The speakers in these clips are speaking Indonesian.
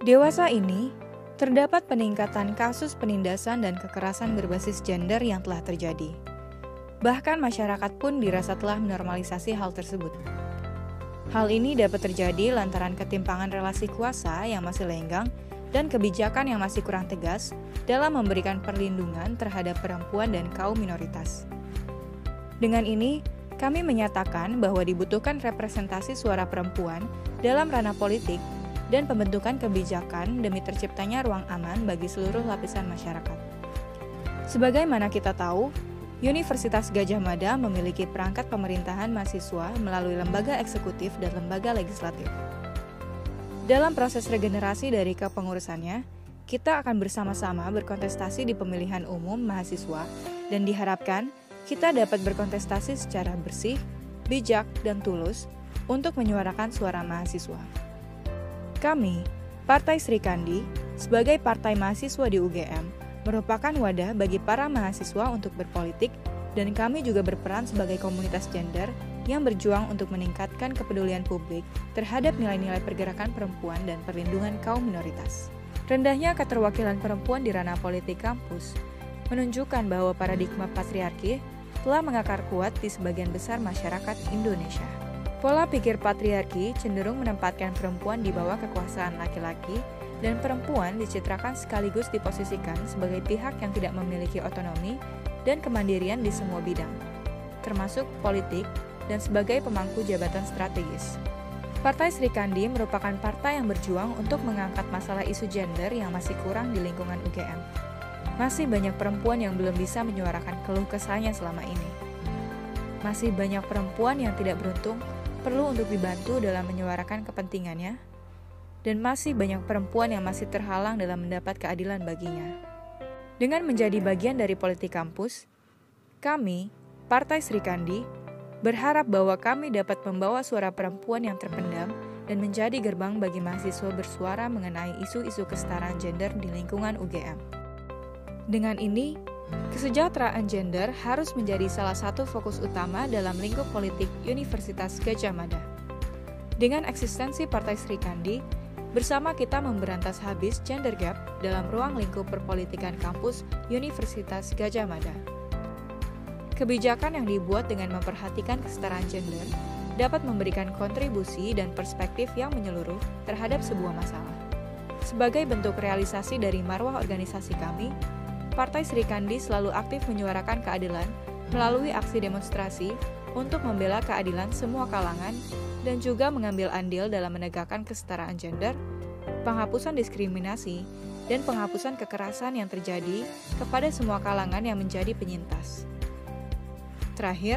Dewasa ini, terdapat peningkatan kasus penindasan dan kekerasan berbasis gender yang telah terjadi. Bahkan masyarakat pun dirasa telah menormalisasi hal tersebut. Hal ini dapat terjadi lantaran ketimpangan relasi kuasa yang masih lenggang dan kebijakan yang masih kurang tegas dalam memberikan perlindungan terhadap perempuan dan kaum minoritas. Dengan ini, kami menyatakan bahwa dibutuhkan representasi suara perempuan dalam ranah politik dan pembentukan kebijakan demi terciptanya ruang aman bagi seluruh lapisan masyarakat. Sebagaimana kita tahu, Universitas Gadjah Mada memiliki perangkat pemerintahan mahasiswa melalui lembaga eksekutif dan lembaga legislatif. Dalam proses regenerasi dari kepengurusannya, kita akan bersama-sama berkontestasi di pemilihan umum mahasiswa dan diharapkan kita dapat berkontestasi secara bersih, bijak, dan tulus untuk menyuarakan suara mahasiswa. Kami, Partai Sri Kandi, sebagai partai mahasiswa di UGM, merupakan wadah bagi para mahasiswa untuk berpolitik, dan kami juga berperan sebagai komunitas gender yang berjuang untuk meningkatkan kepedulian publik terhadap nilai-nilai pergerakan perempuan dan perlindungan kaum minoritas. Rendahnya keterwakilan perempuan di ranah politik kampus menunjukkan bahwa paradigma patriarki telah mengakar kuat di sebagian besar masyarakat Indonesia. Pola pikir patriarki cenderung menempatkan perempuan di bawah kekuasaan laki-laki, dan perempuan dicitrakan sekaligus diposisikan sebagai pihak yang tidak memiliki otonomi dan kemandirian di semua bidang, termasuk politik dan sebagai pemangku jabatan strategis. Partai Sri Kandi merupakan partai yang berjuang untuk mengangkat masalah isu gender yang masih kurang di lingkungan UGM. Masih banyak perempuan yang belum bisa menyuarakan keluh kesahnya selama ini. Masih banyak perempuan yang tidak beruntung perlu untuk dibantu dalam menyuarakan kepentingannya, dan masih banyak perempuan yang masih terhalang dalam mendapat keadilan baginya. Dengan menjadi bagian dari politik kampus, kami, Partai Sri Kandi, berharap bahwa kami dapat membawa suara perempuan yang terpendam dan menjadi gerbang bagi mahasiswa bersuara mengenai isu-isu kesetaraan gender di lingkungan UGM. Dengan ini, kesejahteraan gender harus menjadi salah satu fokus utama dalam lingkup politik Universitas Gadjah Mada. Dengan eksistensi Partai Sri Kandi, bersama kita memberantas habis gender gap dalam ruang lingkup perpolitikan kampus Universitas Gadjah Mada. Kebijakan yang dibuat dengan memperhatikan kesetaraan gender dapat memberikan kontribusi dan perspektif yang menyeluruh terhadap sebuah masalah. Sebagai bentuk realisasi dari marwah organisasi kami, Partai Sri Kandi selalu aktif menyuarakan keadilan melalui aksi demonstrasi untuk membela keadilan semua kalangan dan juga mengambil andil dalam menegakkan kesetaraan gender, penghapusan diskriminasi, dan penghapusan kekerasan yang terjadi kepada semua kalangan yang menjadi penyintas. Terakhir,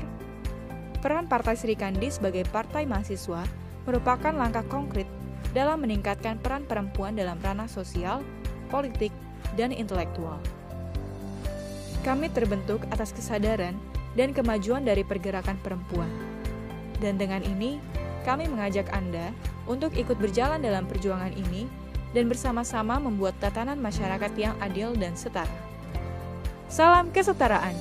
peran Partai Sri Kandi sebagai partai mahasiswa merupakan langkah konkret dalam meningkatkan peran perempuan dalam ranah sosial, politik, dan intelektual. Kami terbentuk atas kesadaran dan kemajuan dari pergerakan perempuan. Dan dengan ini, kami mengajak Anda untuk ikut berjalan dalam perjuangan ini dan bersama-sama membuat tatanan masyarakat yang adil dan setara. Salam kesetaraan!